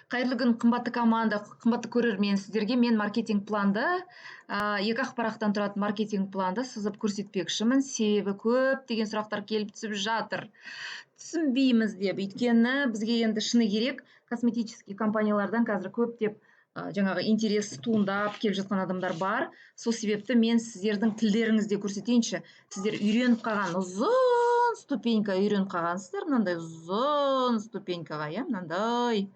Қайырлы күн, қымбатты команда, қымбатты көрермен, сіздерге мен маркетинг планды, екі ақпараттан тұратын маркетинг планды сызып көрсетпекшімін. Себебі көптеген сұрақтар келіп түсіп жатыр. Түсінбейміз деп, өйткені бізге енді шыны керек, косметический компаниялардан қазір көптеп жаңағы интерес туындап келіп жатқан адамдар бар. Сол себепті мен сіздердің тілдеріңізде көрсетейінші. Сіздер үйреніп қалған, ұзын ступенька үйреніп қалғансыздар, мынандай ұзын ступенькаға, мынандай.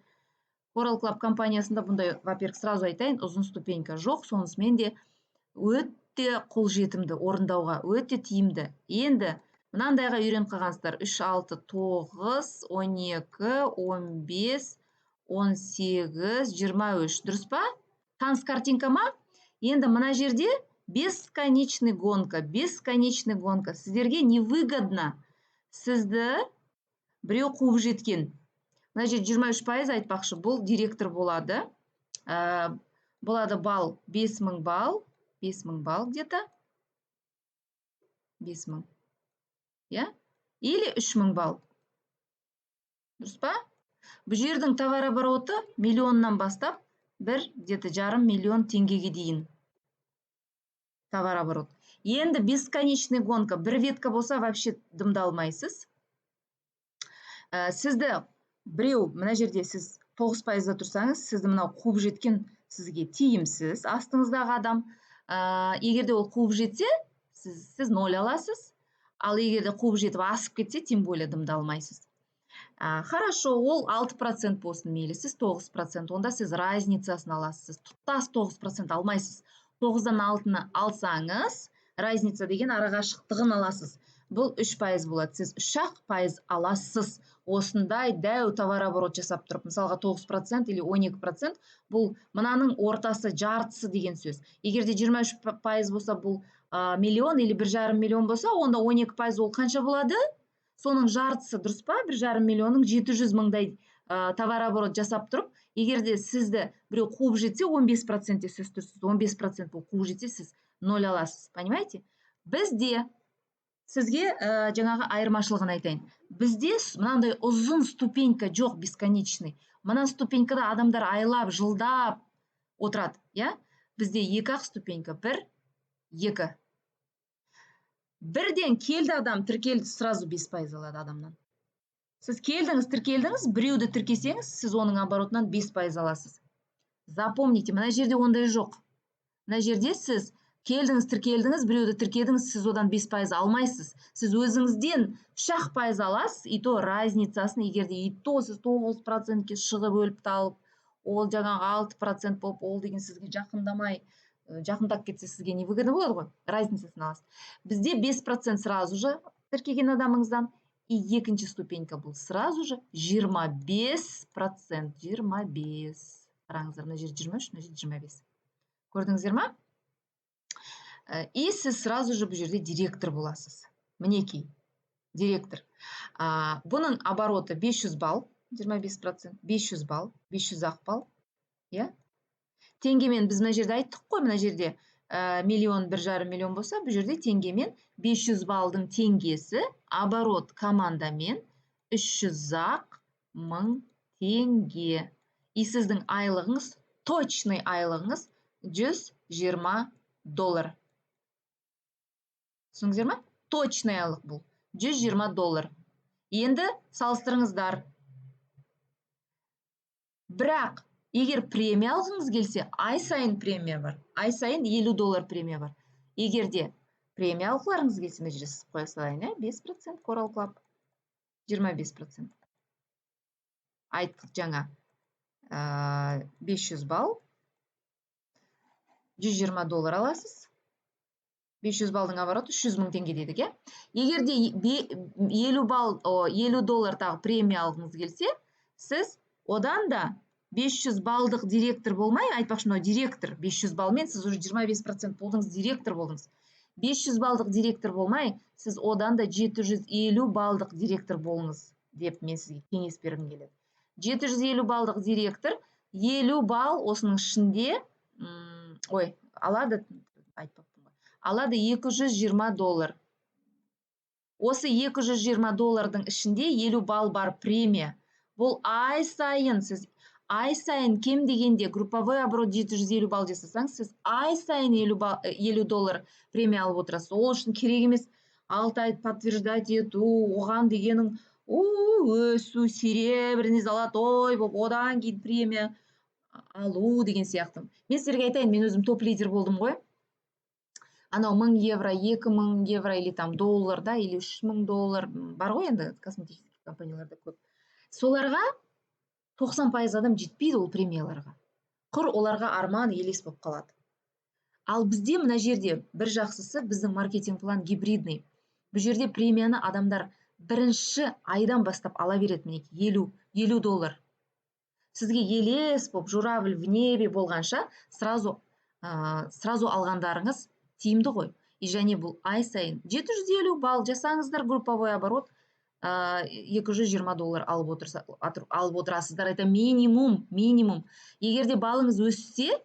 Coral Club компаниясында бұндай, во-первых, сразу айтайын, ұзын ступенька жоқ, сонысымен де өте қолжетімді орындауға, өте тиімді. Енді мынандайға үйреніп қалғансыздар: 3, 6, 9, 12, 15, 18, 23. Дұрыс па? Таныс картинка ма? Енді мына жерде бесконечный гонка. Сіздерге невыгодно сізді біреу қуып жеткен. Мына жерде 23% айтпақшы, бұл директор болады. Болады балл, 5000 балл. 5000 балл где-то. 5000. Или 3000 балл. Дұрыс па? Бұл жердің товар обороты миллионнан бастап, где-то жарым миллион теңгеге дейін. Товар оборот. Енді бесконечный гонка. Бір ветка болса, вообще дымдалмайсыз. Сізді біреу, мына жерде сіз 9%-да тұрсаңыз, сізді мынау қуып жеткен сізге тиімсіз, астыңыздағы адам. Егерде ол қуып жетсе, сіз 0 аласыз. Ал егерде қуып жетіп асып кетсе, тем более дымдалмайсыз. Хорошо, ол 6% болсын мейлі, сіз 9%, онда сіз разницасын аласыз. Тұтас 9% алмайсыз. 9-дан 6-ны алсаңыз, разница деген арақашықтығын аласыз. Бұл 3% болады. Сіз 3% аласыз. Осындай дәу товар оборот жасап тұрып, мысалға 9% или 12%, бұл мынаның ортасы, жартысы деген сөз. Егерде 23% болса, бұл миллион или 1,5 миллион болса, онда 12% ол қанша болады? Соның жартысы, дұрыс па? 1,5 миллионның 700 мыңдай товар оборот жасап тұрып, егерде сізді біреу қуып жетсе, 15% сіз тұрсыз, 15% бұл қуып жетсе, сіз 0 аласыз. Понимаете? Бізде сізге жаңағы айырмашылығын айтайын. Бізде мынандай ұзын ступенька жоқ, бесконечный. Мына ступенькада адамдар айлап, жылдап отырады. Бізде 2-ақ ступенька. 1, 2. Бірден келді адам, тіркелді, сразу 5% алады адамнан. Сіз келдіңіз, тіркелдіңіз, біреуді тіркесеңіз, сіз оның оборотынан 5% аласыз. Запомните, мына жерде ондай жоқ. Мына жерде сіз келдіңіз, тіркелдіңіз, біреуді тіркедіңіз, сіз одан 5% алмайсыз. Сіз өзіңізден 3% аласыз, и то разницасын, егерде и то сіз 9%-ке шығып өліп талып, ол жаңағы 6% болып, ол деген сізге жақындап кетсе, сізге невыгодно болады ғой, разницасын аласыз. Бізде 5% сразу же тіркеген адамыңыздан, и екінші ступенька бұл сразу же 25%. 25. Қараңыздар, мына жер 23, мына жер 25. Көрдіңіздер ма? И сіз сразу же бұл жерде директор боласыз. Мінекей, директор. Бұның обороты 500 балл, 25%, 500 балл, 500-ақ балл. Теңгемен біз мына жерде айттық қой, мына жерде миллион, 1,5 миллион болса, бұл жерде теңгемен 500 балдың теңгесі, оборот командамен 300-ақ мың теңге. И сіздің айлығыңыз, точный айлығыңыз $120. Түсініңіздер ма? Точный айлық бұл. $120. Енді салыстырыңыздар. Бірақ, егер премия алғыңыз келсе, ай сайын премия бар. Ай сайын $50 премия бар. Егерде премия алғыларыңыз келсе, мына жерде сызып қоя салайын, 5% Coral Club, 25%. Айттық жаңа 500 балл, $120 аласыз. 500 балдың обороты 300 мың теңге дедік, Егерде $50 тағы премия алғыңыз келсе, сіз одан да 500 балдық директор болмай, айтпақшы, мынау директор, 500 балмен сіз уже 25% болдыңыз, директор болдыңыз. 500 балдық директор болмай, сіз одан да 750 балдық директор болыңыз, деп мен сізге кеңес бергім келеді. 750 балдық директор, 50 балл осының ішінде, алады, айтпақпын ғой, алады $220. Осы $220 ішінде 50 балл бар премия. Бұл ай сайын сіз ай сайын кем дегенде групповой оборот 750 балл жасасаңыз, сіз ай сайын 50 доллар премия алып отырасыз. Ол үшін керек емес 6 ай подтверждать ету, оған дегенің өсу, серебряный, золотой болып, одан кейін премия алу деген сияқты. Мен сіздерге айтайын, мен өзім топ лидер болдым ғой. Анау 1000 евро, 2000 евро или там доллар, да, или 3000 доллар бар ғой енді косметический компанияларда көп. Соларға 90% адам жетпейді ол премияларға. Құр оларға арман елес болып қалады. Ал бізде мына жерде бір жақсысы, біздің маркетинг план гибридный. Бұл жерде премияны адамдар бірінші айдан бастап ала береді, мінекей 50 доллар. Сізге елес болып, журавль в небе болғанша сразу алғандарыңыз тиімді ғой. И және бұл ай сайын 750 балл жасаңыздар, групповой оборот 220 доллар алып отырасыздар. Это минимум. Егерде балыңыз өссе,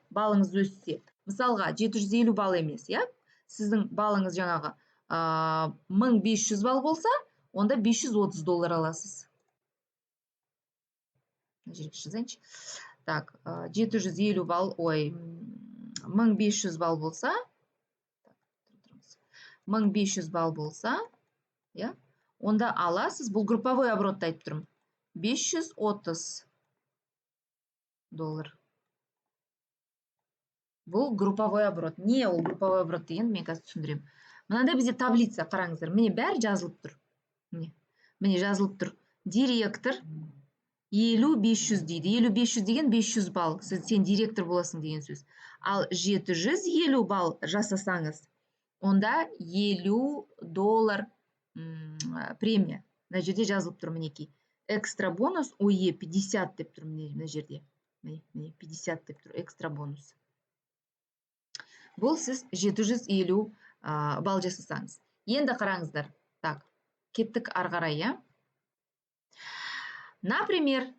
мысалға 750 балл емес, я? Сіздің балыңыз жаңағы 1500 балл болса, онда 530 доллар аласыз. Так, 750 балл, 1500 балл болса, 1500 балл болса, я? Онда аласыз, бұл групповой оборотты айтып тұрмын, 530 доллар. Бұл групповой оборот. Не ол групповой оборот деген, мен қазір түсіндірем. Мынандай бізде таблица, қараңыздар, міне бәрі жазылып тұр. Міне жазылып тұр. Директор 50-500 дейді. 50-500 деген 500 балл. Сен директор боласың деген сөз. Ал 750 балл жасасаңыз, онда 50 доллар премия. Мына жерде жазылып тұр, мінекей. Экстра бонус ОЕ 50 деп тұр, мына жерде. Міне 50 деп тұр, экстра бонус. Бұл сіз 750 балл жасасаңыз. Енді қараңыздар. Так, кеттік арғарай, я? Например,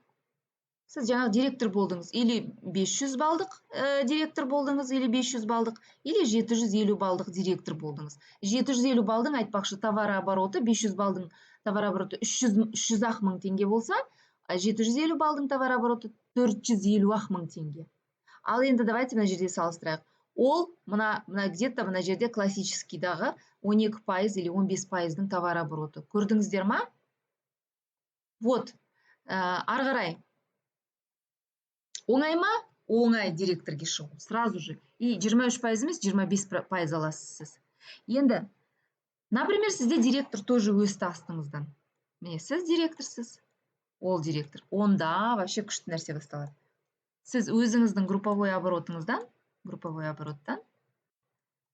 сіз жаңағы директор болдыңыз, или 500 балдық директор болдыңыз, или 500 балдық, или 750 балдық директор болдыңыз. 750 балдың айтпақшы товар обороты, 500 балдың товар обороты 300-ақ мың теңге болса, 750 балдың товар обороты 450-ақ мың теңге. Ал енді давайте мына жерде салыстырайық. Ол мына где-то мына жерде классическийдағы 12% или 15%-дің товар обороты. Көрдіңіздер ма? Вот, арғарай. Оңай ма? Оңай директорге шығу. Сразу же. И 23% емес, 25% аласыз сіз. Енді, например, сізде директор тоже өсті астыңыздан. Міне, сіз директорсыз, ол директор. Онда вообще күшті нәрсе басталады. Сіз өзіңіздің групповой обороттан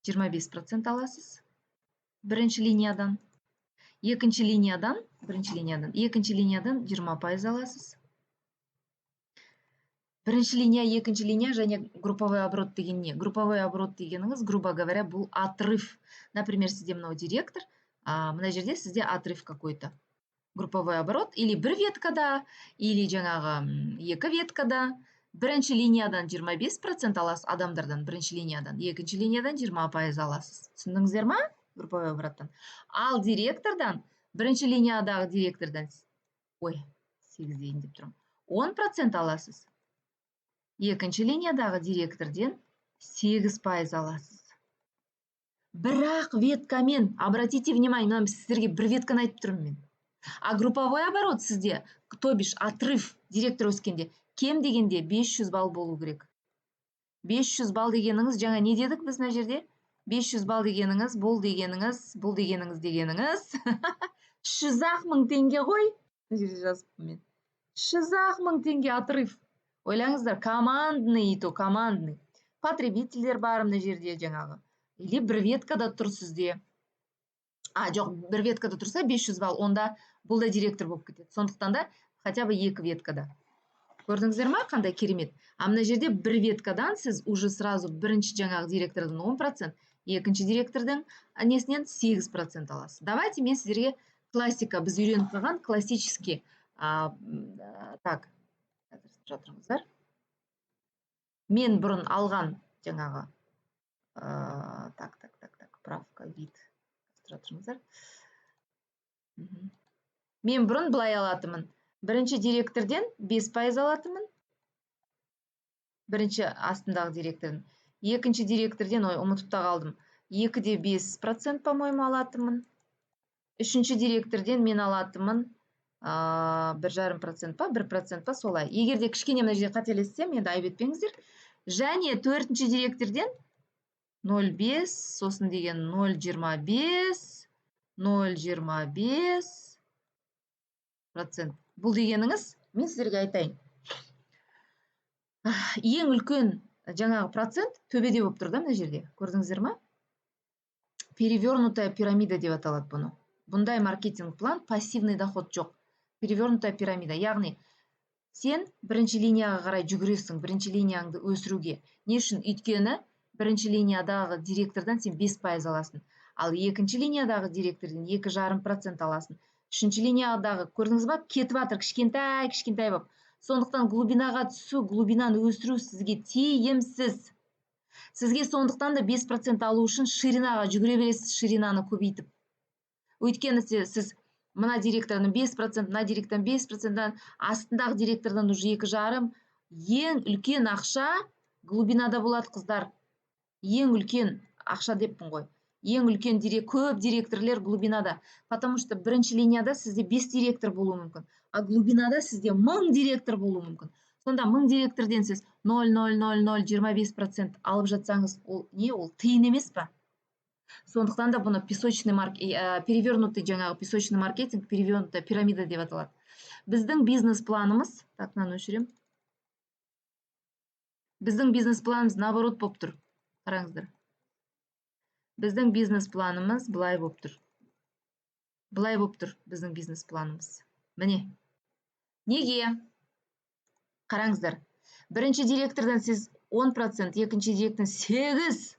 25% аласыз. Бірінші линиядан. Екінші линиядан 20% аласыз. Бірінші линия, екінші линия және групповой оборот деген не? Групповой оборот дегеніңіз, грубо говоря, бұл отрыв. Например, сізде мынау директор, мына жерде сізде отрыв какой-то. Групповой оборот или бір веткада, или жаңағы екі веткада. Бірінші линиядан 25% аласыз адамдардан, бірінші линиядан, екінші линиядан 20% аласыз. Түсіндіңіздер ма? Групповой обороттан. Ал директордан, бірінші линиядағы директордан, 8 дейін деп тұрмын, 10% аласыз. Екінші линиядағы директорден 8% аласыз. Бірақ веткамен, обратите внимание, сіздерге бір ветканы айтып тұрмын мен. А групповой оборот сізде, то бишь отрыв директор өскенде, кем дегенде 500 балл болу керек. 500 балл дегеніңіз, жаңа не дедік біз мына жерде? 500 балл дегеніңіз, бұл дегеніңіз. 300-ақ мың теңге ғой. Мына жерде жазыппын мен. 300-ақ мың теңге отрыв. Ойлаңыздар, командный. Потребительдер бар мына жерде жаңағы. Или бір веткада тұр сізде. Жоқ, бір веткада тұрса 500 балл, онда бұл да директор болып кетеді. Сондықтан да хотя бы екі веткада. Көрдіңіздер ма, қандай керемет? А мына жерде бір веткадан сіз уже сразу бірінші жаңағы директордан 10%, екінші директордан несінен 8% аласыз. Давайте мен сіздерге классика, біз үйреніп қалған классический. Так, жатырыңыздар. Мен бұрын алған жаңағы правка, вид. Жатырыңыздар. Мен бұрын былай алатымын. Бірінші директорден 5% алатымын. бірінші астындағы директордың. Екінші директорден, ой, ұмытып та қалдым. 2-де 5%, по-моему, алатынмын. Үшінші директорден мен алатынмын 1,5% па, 1% па, солай. Егер де кішкене мына жерде қателессем, енді айып етпеңіздер. Және төртінші директорден 0,5, сосын деген 0,25, 0,25%. Бұл дегеніңіз, мен сіздерге айтайын. Ең үлкен жаңағы процент төбеде болып тұр да мына жерде. Көрдіңіздер ма? Перевернутая пирамида деп аталады бұны. Бұндай маркетинг план пассивный доход жоқ. Перевернутая пирамида. Яғни сен бірінші линияға қарай жүгіресің, бірінші линияңды өсіруге. Не үшін? Өйткені бірінші линиядағы директордан сен 5% аласың. Ал екінші линиядағы директордан 2,5% аласың. Үшінші линиядағы, көрдіңіз ба, кетіп жатыр кішкентай болып. Сондықтан глубинаға түсу, глубинаны өсіру сізге тиімсіз. Сізге сондықтан да 5% алу үшін ширинаға жүгіре бересіз, ширинаны көбейтіп. Өйткені сіз мына директордан 5%, мына директордан 5%, астындағы директордан уже 2,5%. Ең үлкен ақша глубинада болады, қыздар. Ең үлкен ақша деппін ғой. Ең үлкен көп директорлер глубинада. Потому что бірінші линияда сізде 5 директор болуы мүмкін. А глубинада сізде 1000 директор болуы мүмкін. Сонда 1000 директорден сіз 0,000025% алып жатсаңыз, ол не? Ол тиын емес па? Сондықтан да бұны перевернутый жаңағы песочный маркетинг, перевернутая пирамида деп аталады. Біздің бизнес планымыз, так, мынаны өшірем. Біздің бизнес планымыз наоборот болып тұр. Қараңыздар. Біздің бизнес планымыз былай болып тұр. Былай болып тұр біздің бизнес планымыз. Міне. Неге? Қараңыздар. Бірінші директордан сіз 10%, екінші директордан 8%.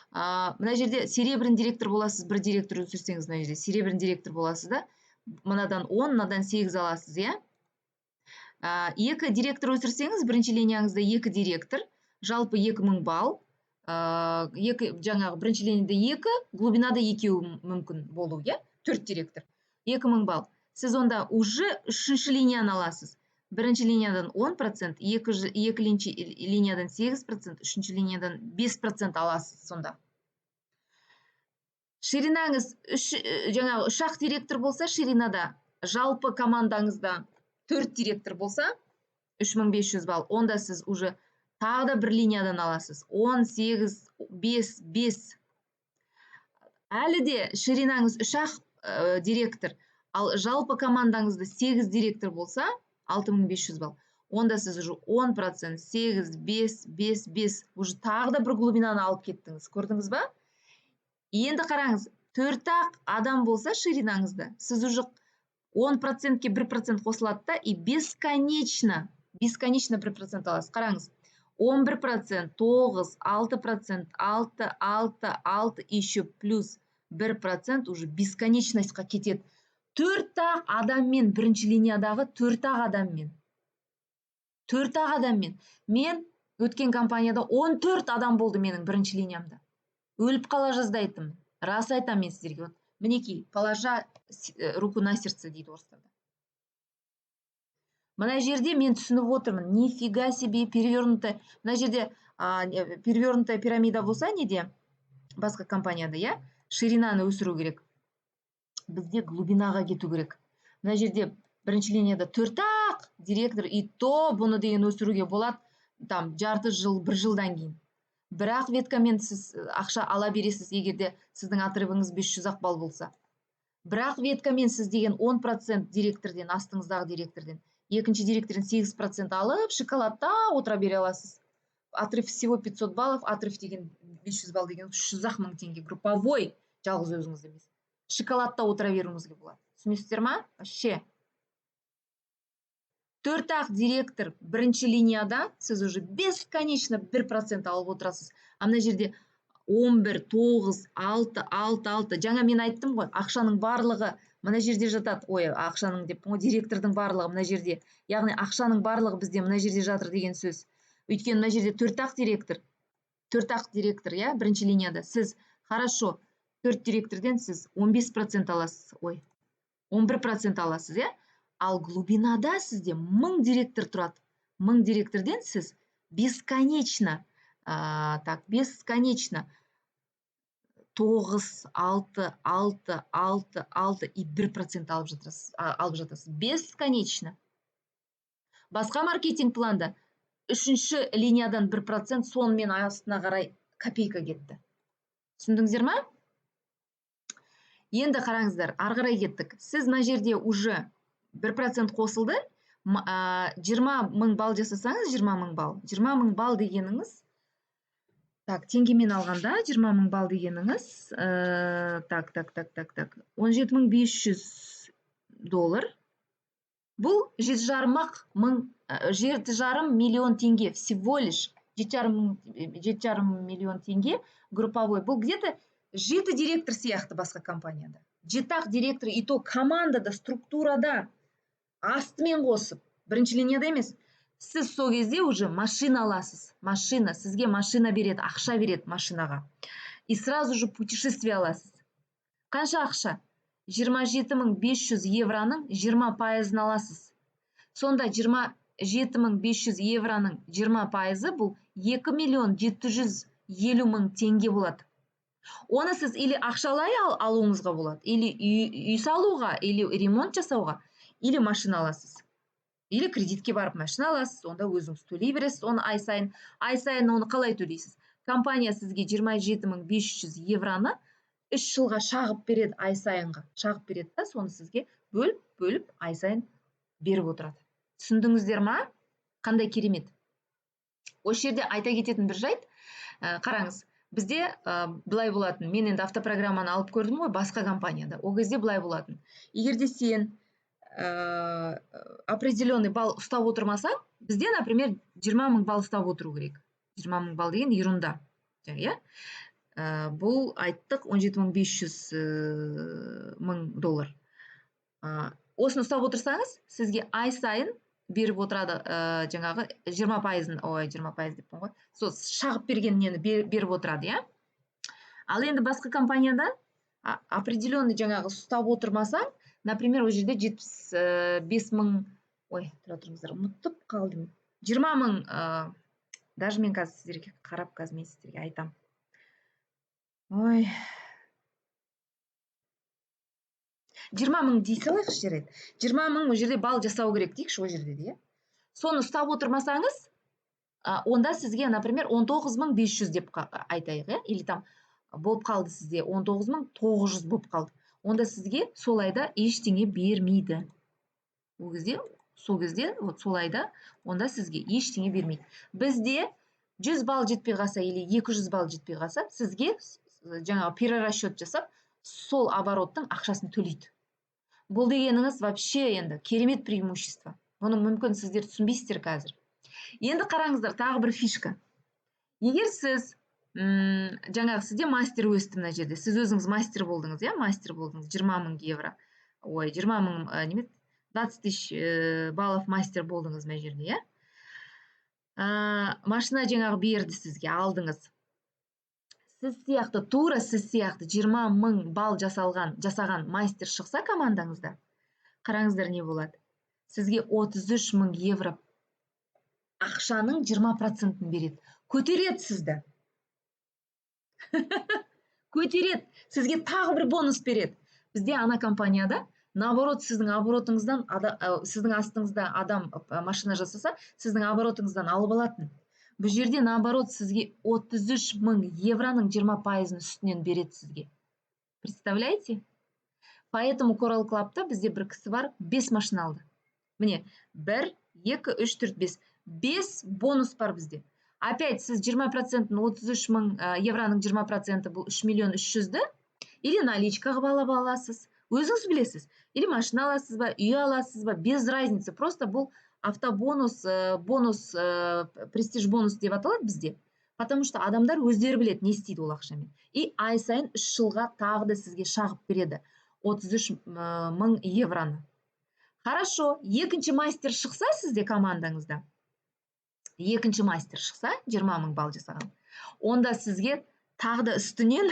Мына жерде серебряный директор боласыз, бір директор өсірсеңіз, мына жерде серебряный директор боласыз да, мынадан 10, мынадан 8 аласыз, иә? Екі директор өсірсеңіз, бірінші линияңызда 2 директор, жалпы 2000 балл, жаңағы бірінші линияда 2, глубинада 2 мүмкін болу, иә? 4 директор, 2000 балл. Сіз онда уже үшінші линияны аласыз. Бірінші линиядан 10%, екінші линиядан 8%, үшінші линиядан 5% аласыз сонда. Ширинаңыз жаңағы 3-ақ директор болса, ширинада жалпы командаңызда 4 директор болса, 3500 балл, онда сіз уже тағы да бір линиядан аласыз. 18, 5, 5. Әлі де ширинаңыз 3-ақ директор, ал жалпы командаңызда 8 директор болса, 6500 балл. Онда сіз уже 10%, 8, 5, 5, 5, уже тағы да бір глубинаны алып кеттіңіз. Көрдіңіз ба? Енді қараңыз, 4-ақ адам болса ширинаңызда, сіз уже 10%-ке 1% қосылады да, и бесконечно 1% аласыз. Қараңыз, 11%, 9, 6%, 6, 6, 6, еще плюс 1% уже бесконечностьқа кетеді. 4-ақ адаммен, бірінші линиядағы 4-ақ адаммен. 4-ақ адаммен. Мен өткен компанияда 14 адам болды менің бірінші линиямда. Өліп қала жаздайтын. Рас айтам мен сіздерге. Мінекей, положа руку на сердце дейді орыстарда. Мына жерде мен түсініп отырмын. Нифига себе перевернутая. Мына жерде перевернутая пирамида болса неде? Басқа компанияда, иә? Ширинаны өсіру керек. Бізде глубинаға кету керек. Мына жерде бірінші линияда 4-ақ директор, и то бұны деген өсіруге болады, там, жарты жыл, 1 жылдан кейін. Бірақ веткамен сіз ақша ала бересіз, егерде сіздің отрывыңыз 500-ақ балл болса. Бірақ веткамен сіз деген 10% директорден, астыңыздағы директорден, екінші директорден 8% алып, шоколадта отыра бере аласыз. Отрыв всего 500 баллов, отрыв деген 500 балл деген 300-ақ мың теңге. Групповой, жалғыз өзіңіз емес. Шоколадта отыра беруіңізге болады. Түсінесіздер ма? Вообще. 4-ақ директор бірінші линияда сіз уже бесконечно 1% алып отырасыз. А мына жерде 11, 9, 6, 6, 6. Жаңа мен айттым ғой, ақшаның барлығы мына жерде жатады. Ой, ақшаның деп, директордың барлығы мына жерде. Яғни ақшаның барлығы бізде мына жерде жатыр деген сөз. Өйткені мына жерде 4-ақ директор, иә, бірінші линияда. Сіз, хорошо, 4 директорден сіз 15% аласыз. Ой, 11% аласыз, иә? Ал глубинада сізде 1000 директор тұрады. 1000 директорден сіз бесконечно. Так, бесконечно. 9, 6, 6, 6, 6 и 1% алып жатасыз. Бесконечно. Басқа маркетинг планда 3-ші линиядан 1%, сонымен астына қарай копейка кетті. Түсіндіңіздер ма? Енді қараңыздар, ары қарай кеттік. Сіз мына жерде уже 1% қосылды. 20 мың балл жасасаңыз, 20 мың балл. 20 мың балл дегеніңіз, так, теңгемен алғанда 20 мың балл дегеніңіз, так, 17.500 доллар. Бұл 7,5 миллион теңге, всего лишь 7,5 миллион теңге групповой. Бұл где-то 7 директор сияқты басқа компанияда. 7 директор, и то командада, структурада астымен қосып, бірінші линияда емес. Сіз сол кезде уже машина аласыз. Машина, сізге машина береді, ақша береді машинаға. И сразу же путешествие аласыз. Қанша ақша? 27.500 евроның 20% аласыз. Сонда 27.500 евроның 20% бұл 2.750.000 теңге болады. Оны сіз или ақшалай алуыңызға болады, или үй салуға, или ремонт жасауға, или машина аласыз. Или кредитке барып машина аласыз, онда өзіңіз төлей бересіз, оны ай сайын оны қалай төлейсіз? Компания сізге 27.500 евроны 3 жылға шағып береді, ай сайынға шағып береді да, соны сізге бөліп ай сайын беріп отырады. Түсіндіңіздер ма? Қандай керемет. Осы жерде айта кететін бір жайт, қараңыз, бізде былай болатын, мен енді автопрограмманы алып көрдім ғой, басқа компанияда. Ол кезде былай болатын. Егерде сен определенный балл ұстап отырмасаң, бізде, например, 20 мың балл ұстап отыру керек. 20 мың балл деген ерунда. Бұл айттық 17.500 доллар. Осыны ұстап отырсаңыз, сізге ай сайын беріп отырады, жаңағы 20% деппін ғой. Сол шағып берген нені беріп отырады, иә? Ал енді басқа компанияда определенный жаңағы ұстап отырмасаң, например, ол жерде 75 мың, тұра тұрыңыздар, ұмытып қалдым. 20 мың, даже мен қазір сіздерге қарап, қазір мен сіздерге айтам. 20 мың дей салайықшы жарайды. 20 мың ол жерде балл жасау керек дейікші, ол жерде де. Соны ұстап отырмасаңыз, онда сізге, например, 19.500 деп айтайық, или там болып қалды сізде 19.900 болып қалды. Онда сізге сол айда ештеңе бермейді. Сол кезде, сол айда, онда сізге ештеңе бермейді. Бізде 100 балл жетпей қалса, или 200 балл жетпей қалса, сізге жаңағы перерасчет жасап, сол обороттың ақшасын төлейді. Бұл дегеніңіз вообще енді керемет преимущество. Бұны мүмкін сіздер түсінбейсіздер қазір. Енді қараңыздар, тағы бір фишка. Егер сіз жаңағы сізде мастер өсті мына жерде. Сіз өзіңіз мастер болдыңыз, иә? Мастер болдыңыз, 20 мың евро. 20 мың, 20 тысяч баллов мастер болдыңыз мына жерде, иә? Машина жаңағы берді сізге, алдыңыз. Тура сіз сияқты 20 мың балл жасаған мастер шықса командаңызда, қараңыздар не болады. Сізге 33 мың евро ақшаның 20% береді. Көтереді сізді. Көтереді. Сізге тағы бір бонус береді. Бізде ана компанияда, наоборот, сіздің оборотыңыздан, сіздің астыңызда адам машина жасаса, сіздің оборотыңыздан алып алатын. Бұл жерде, наоборот, сізге 33 мың евроның 20% үстінен береді сізге. Представляете? Поэтому Coral Club'та бізде бір кісі бар, 5 машина алды. Міне, 1, 2, 3, 4, 5. 5 бонус бар бізде. Опять сіз 20%, 33 мың евроның 20% бұл 3 миллион 300-ді, или наличкаға балап аласыз. Өзіңіз білесіз. Или машина аласыз ба, үй аласыз ба, без разницы. Просто бұл автобонус, престиж бонус деп аталады бізде. Потому что адамдар өздері біледі, не істейді ол ақшамен. И ай сайын 3 жылға тағы да сізге шағып береді 33 мың евроны. Хорошо, екінші мастер шықса сізде командаңызда, екінші мастер шықса, 20 мың балл жасаған, онда сізге тағы да үстінен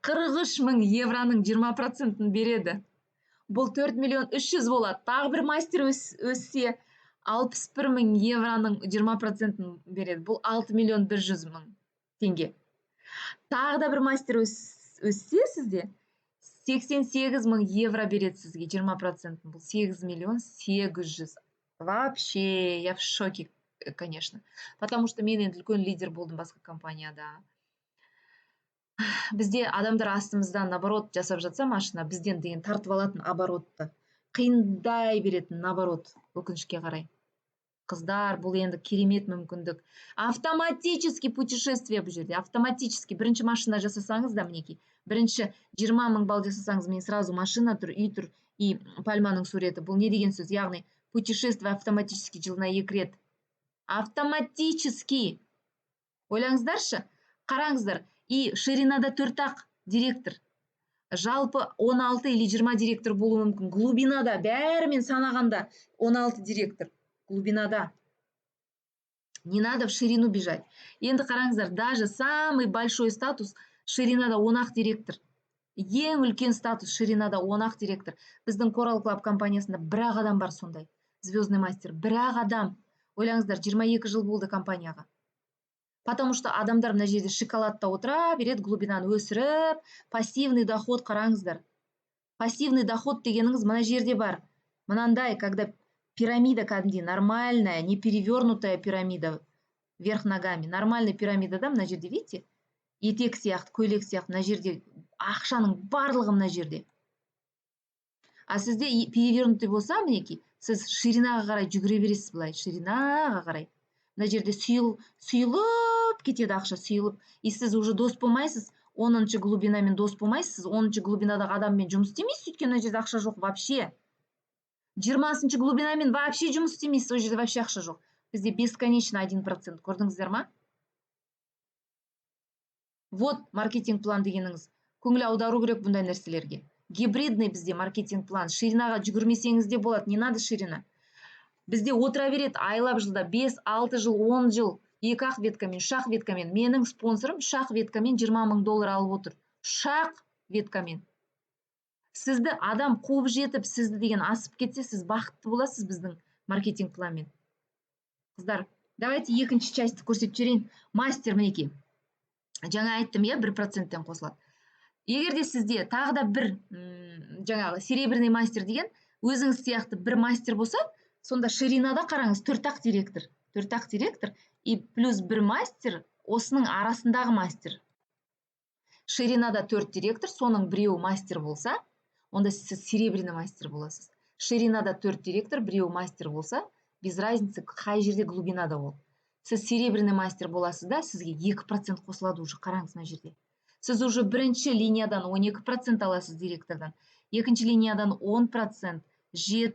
43 мың евроның 20% береді. Бұл 4 миллион 300 болады. Тағы бір мастер өссе, 61 мың евроның 20%-ын береді. Бұл 6 миллион 100 мың теңге. Тағы да бір мастер өссе сізде 88 мың евро береді сізге 20%-ын. Бұл 8 миллион 800. Вообще, я в шоке, конечно. Потому что мен енді үлкен лидер болдым басқа компанияда. Бізде адамдар астымыздан наоборот жасап жатса машина, бізден деген тартып алатын оборотты. Қиындай беретін наоборот, өкінішке қарай. Қыздар, бұл енді керемет мүмкіндік. Автоматически путешествие бұл жерде. Автоматически бірінші машина жасасаңыз да, мінекей. Бірінші 20 мың балл жасасаңыз, мен сразу машина тұр, үй тұр, и пальманың суреті. Бұл не деген сөз? Яғни путешествие автоматически жылына 2 рет. Автоматически. Ойлаңыздаршы, қараңыздар. И ширинада 4-ақ директор. Жалпы 16 или 20 директор болуы мүмкін. Глубинада, бәрімен санағанда 16 директор. Глубинада. Не надо в ширину бежать. Енді қараңыздар, даже самый большой статус ширинада 10-ақ директор. Ең үлкен статус ширинада 10-ақ директор. Біздің Coral Club компаниясында бір-ақ адам бар сондай. Звездный мастер. Бір-ақ адам. Ойлаңыздар, 22 жыл болды компанияға. Потому что адамдар мына жерде шоколадта отыра береді, глубинаны өсіріп, пассивный доход қараңыздар. Пассивный доход дегеніңіз мына жерде бар. Мынандай, когда пирамида кәдімгідей нормальная, не перевернутая пирамида вверх ногами. Нормальная пирамидада мына жерде, видите? Етек сияқты, көйлек сияқты мына жерде ақшаның барлығы мына жерде. А сізде перевернутый болса, мінекей, сіз ширинаға қарай жүгіре бересіз былай, ширинаға қарай. Мына жерде сұйылып кетеді ақша, сұйылып. И сіз уже дос болмайсыз, 10-шы глубинамен дос болмайсыз, 10-шы глубинадағы адаммен жұмыс істемейсіз, өйткені мына жерде ақша жоқ вообще. 20-шы глубинамен вообще жұмыс істемейсіз, ол жерде вообще ақша жоқ. Бізде бесконечно 1%. Көрдіңіздер ма? Вот маркетинг план дегеніңіз. Көңіл аудару керек бұндай нәрселерге. Гибридный бізде маркетинг план. Ширинаға жүгірмесеңіз де болады, не надо ширина. Бізде отыра береді айлап жылда 5, 6 жыл, 10 жыл, 2-ақ веткамен, шақ веткамен. Менің спонсорым шақ веткамен 20 мың доллар алып отыр. Шақ веткамен. Сізді адам қуып жетіп, сізді деген асып кетсе, сіз бақытты боласыз біздің маркетинг планмен. Қыздар, давайте екінші частьті көрсетіп жіберейін. Мастер мінекей. Жаңа айттым, 1%-тен қосылады. Егер де сізде тағы да бір жаңағы серебряный мастер деген өзіңіз сияқты бір мастер болса, сонда ширинада қараңыз 4-ақ директор. 4-ақ директор и плюс бір мастер, осының арасындағы мастер. Ширинада 4 директор, соның біреуі мастер болса, онда сіз серебряный мастер боласыз. Ширинада 4 директор, біреуі мастер болса, без разницы қай жерде глубинада ол. Сіз серебряный мастер боласыз да, сізге 2% қосылады уже, қараңыз мына жерде. Сіз уже бірінші линиядан 12% аласыз директордан, екінші линиядан 10%, 7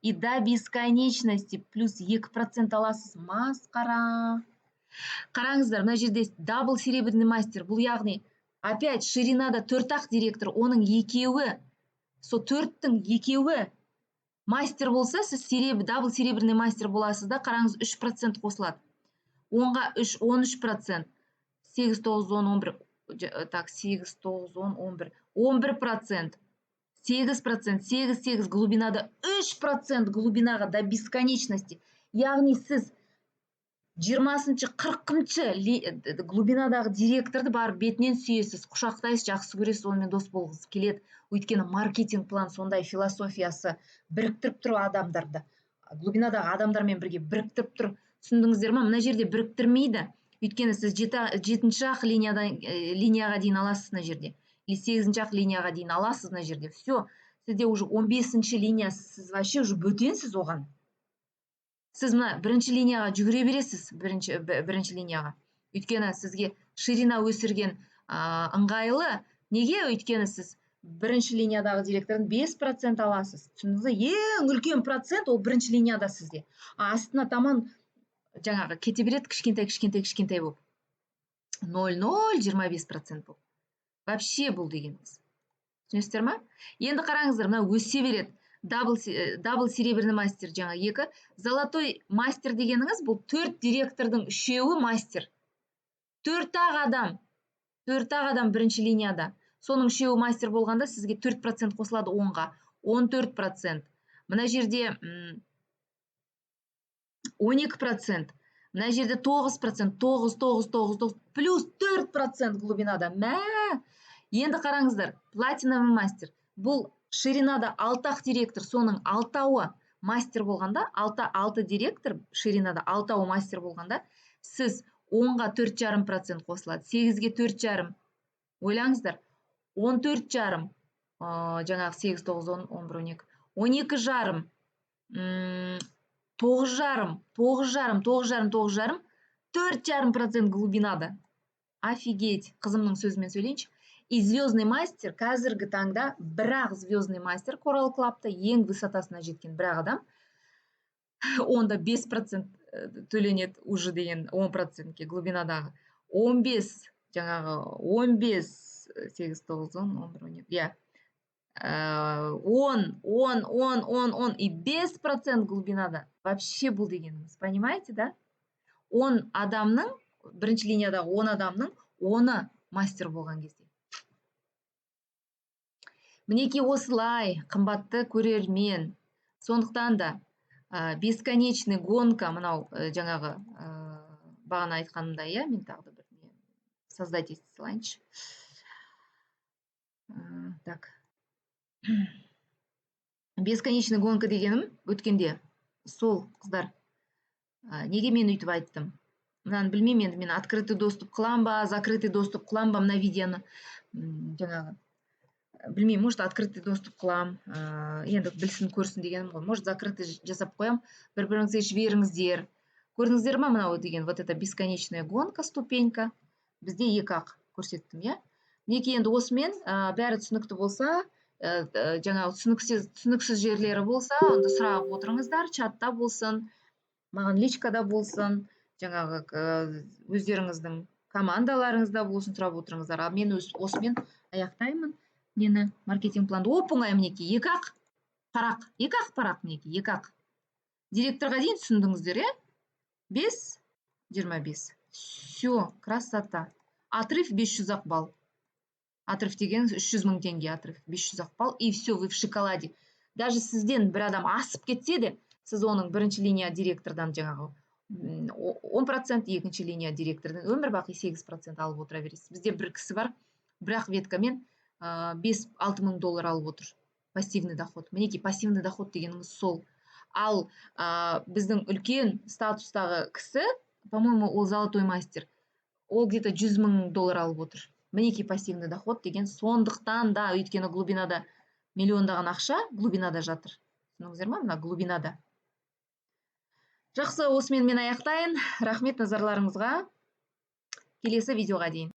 и до бесконечности плюс 2% аласыз. Масқара. Қараңыздар, мына жерде дабл серебряный мастер. Бұл яғни опять ширинада 4-ақ директор, оның екеуі, со 4-тің екеуі мастер болса, сіз дабл серебряный мастер боласыз да, қараңыз 3% қосылады. 10-ға 3, 13%. 8, 9, 10, 11. Так, 8, 9, 10, 11. 11%. 8%, глубинада 3% глубинаға до бесконечности. Яғни сіз 20-шы, 40-шы глубинадағы директорды барып бетінен сүйесіз, құшақтайсыз, жақсы көресіз, онымен дос болғыңыз келеді. Өйткені маркетинг план сондай философиясы біріктіріп тұр адамдарды. Глубинадағы адамдармен бірге біріктіріп тұр. Түсіндіңіздер ма? Мына жерде біріктірмейді. Өйткені сіз 7-ақ линияға дейін аласыз мына жерде. Или 8-ақ линияға дейін аласыз мына жерде. Все, сізде уже 15-ші линия, сіз вообще уже бөтенсіз оған. Сіз мына бірінші линияға жүгіре бересіз, бірінші линияға. Өйткені сізге ширина өсірген ыңғайлы. Неге? Өйткені сіз бірінші линиядағы директордан 5% аласыз. Түсіндіңіз? Ең үлкен процент ол бірінші линияда сізде. Астына таман жаңағы кете береді кішкентай болып. 0,025% болып. Вообще бұл дегеніңіз. Түсінесіздер ма? Енді қараңыздар, мына өсе береді. Дабл серебряный мастер жаңа 2. Золотой мастер дегеніңіз бұл 4 директордың 3-еуі мастер. 4-ақ адам бірінші линияда. Соның 3-еуі мастер болғанда сізге 4% қосылады 10-ға. 14%. Мына жерде 12%. Мына жерде 9%, 9 плюс 4% глубинада. Енді қараңыздар, платиновый мастер. Бұл ширинада 6 директор, соның 6-ауы мастер болғанда, 6 директор, ширинада 6-ауы мастер болғанда, сіз 10-ға 4,5% қосылады, 8-ге 4,5. Ойлаңыздар, 14,5, жаңағы 8, 9, 10, 11, 12, 12,5, 9,5, 4,5% глубинада. Офигеть, қызымның сөзімен сөйлейінші. И звездный мастер, қазіргі таңда бірақ звездный мастер Coral Club'та ең высотасына жеткен бірақ адам, онда 5% төленеді уже деген 10%-ке глубинадағы. 15, жаңағы 15, 8, 9, 10, 11, 12, 10 и 5% глубинада. Вообще бұл дегеніміз, понимаете, да? 10 адамның, бірінші линиядағы 10 адамның 10-ы мастер болған кезде. Мінеки осылай, қымбатты көрермен. Сондықтан да бесконечный гонка, мынау жаңағы бағана айтқанымда, мен тағы да бір создать ете салайыншы. Так. Бесконечный гонка дегенім өткенде сол, қыздар. Неге мен үйтіп айттым? Мынаны білмеймін, енді мен открытый доступ қылам ба, закрытый доступ қылам ба мына видеоны. Жаңағы білмеймін, может открытый доступ қылам, енді білсін көрсін дегенім ғой. Может закрытый жасап қоям, бір-біріңізге жіберіңіздер. Көрдіңіздер ма мынау деген, вот это бесконечная гонка, ступенька. Бізде 2-ақ көрсеттім, иә? Неке енді осымен бәрі түсінікті болса, жаңағы түсініксіз жерлері болса, онда сұрап отырыңыздар, чатта болсын, маған личкада болсын, жаңағы өздеріңіздің командаларыңызда болсын, сұрап отырыңыздар. А мен осымен аяқтаймын. Нені маркетинг планды оп-оңай мінеки 2-ақ парақ мінеки 2-ақ. Директорға дейін түсіндіңіздер, 5, 25. Все, красота. Отрыв 500-ақ балл. Отрыв деген 300 000 теңге отрыв, 500-ақ балл. И все, вы в шоколаде. Даже сізден бір адам асып кетсе де, сіз оның бірінші линия директордан жаңағы 10%, екінші линия директордан өмір бақи 8% алып отыра бересіз. Бізде бір кісі бар, бірақ веткамен $5-6 мың алып отыр. Пассивный доход. Мінеки пассивный доход дегеніңіз сол. Ал біздің үлкен статустағы кісі, по-моему, ол золотой мастер, ол где-то $100 000 алып отыр. Мінеки пассивный доход деген сондықтан да, өйткені глубинада миллиондаған ақша глубинада жатыр. Түсініңіздер ма? Мына глубинада. Жақсы, осымен мен аяқтайын. Рахмет назарларыңызға. Келесі видеоға дейін.